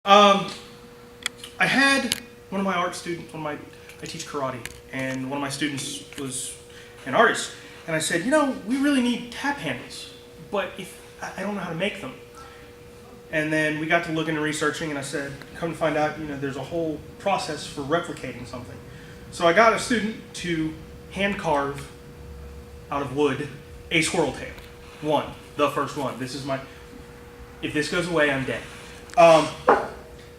I had one of my art students, I teach karate, and one of my students was an artist, and I said, we really need tap handles, but I don't know how to make them. And then we got to looking and researching, and I said, come to find out, there's a whole process for replicating something. So I got a student to hand carve out of wood a squirrel tail. The first one. This is if this goes away, I'm dead.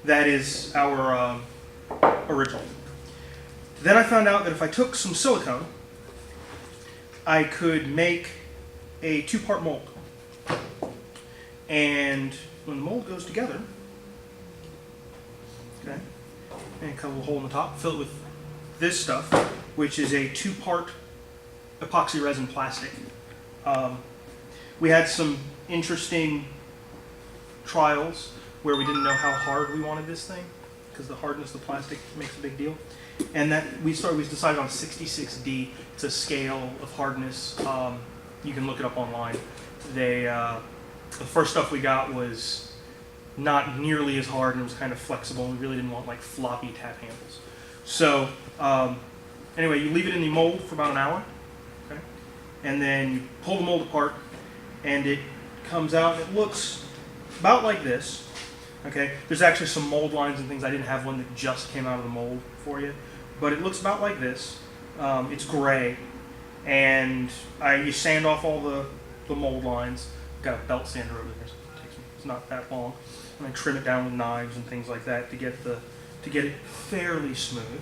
That is our original. Then I found out that if I took some silicone, I could make a two-part mold. And when the mold goes together, okay, and cut a little hole in the top, fill it with this stuff, which is a two-part epoxy resin plastic. We had some interesting trials where we didn't know how hard we wanted this thing, because the hardness of the plastic makes a big deal. And that we decided on 66D. It's a scale of hardness. You can look it up online. The first stuff we got was not nearly as hard, and it was kind of flexible. We really didn't want like floppy tap handles. So anyway, you leave it in the mold for about an hour, okay? And then you pull the mold apart, and it comes out. It looks about like this. Okay, there's actually some mold lines and things. I didn't have one that just came out of the mold for you, but it looks about like this. It's gray, and you sand off all the mold lines. Got a belt sander over there, so it's not that long, and I trim it down with knives and things like that to get it fairly smooth.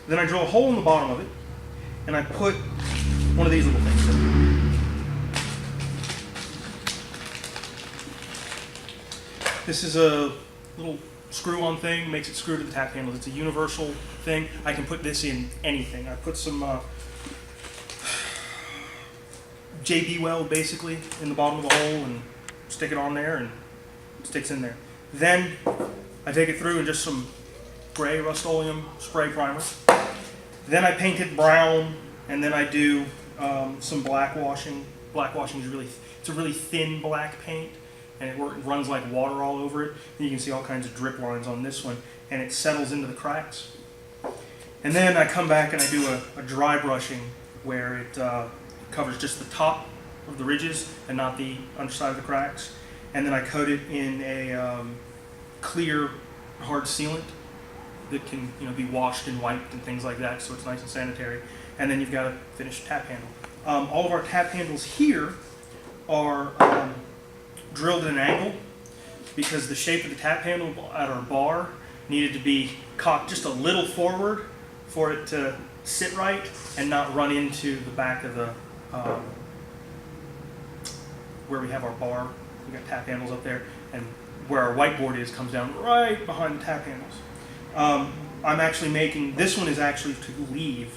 Then I drill a hole in the bottom of it, and I put one of these little things in. This is a little screw-on thing, makes it screw to the tap handles. It's a universal thing. I can put this in anything. I put some JB weld basically in the bottom of the hole and stick it on there, and it sticks in there. Then I take it through and just some gray Rust-Oleum spray primer. Then I paint it brown, and then I do some black washing. Black washing is it's a really thin black paint, and it runs like water all over it. And you can see all kinds of drip lines on this one, and it settles into the cracks. And then I come back and I do a dry brushing where it covers just the top of the ridges and not the underside of the cracks. And then I coat it in a clear, hard sealant that can be washed and wiped and things like that, so it's nice and sanitary. And then you've got a finished tap handle. All of our tap handles here are drilled at an angle because the shape of the tap handle at our bar needed to be cocked just a little forward for it to sit right and not run into the back of the where we have our bar. We've got tap handles up there, and where our whiteboard comes down right behind the tap handles. I'm actually making, this one is actually to leave.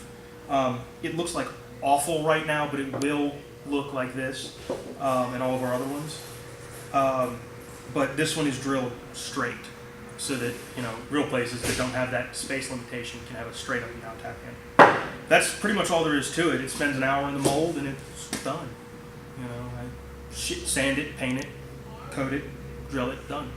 It looks like awful right now, but it will look like this, and all of our other ones. But this one is drilled straight, so that real places that don't have that space limitation can have a straight up and down tap handle. That's pretty much all there is to it. It spends an hour in the mold and it's done. I sand it, paint it, coat it, drill it, done.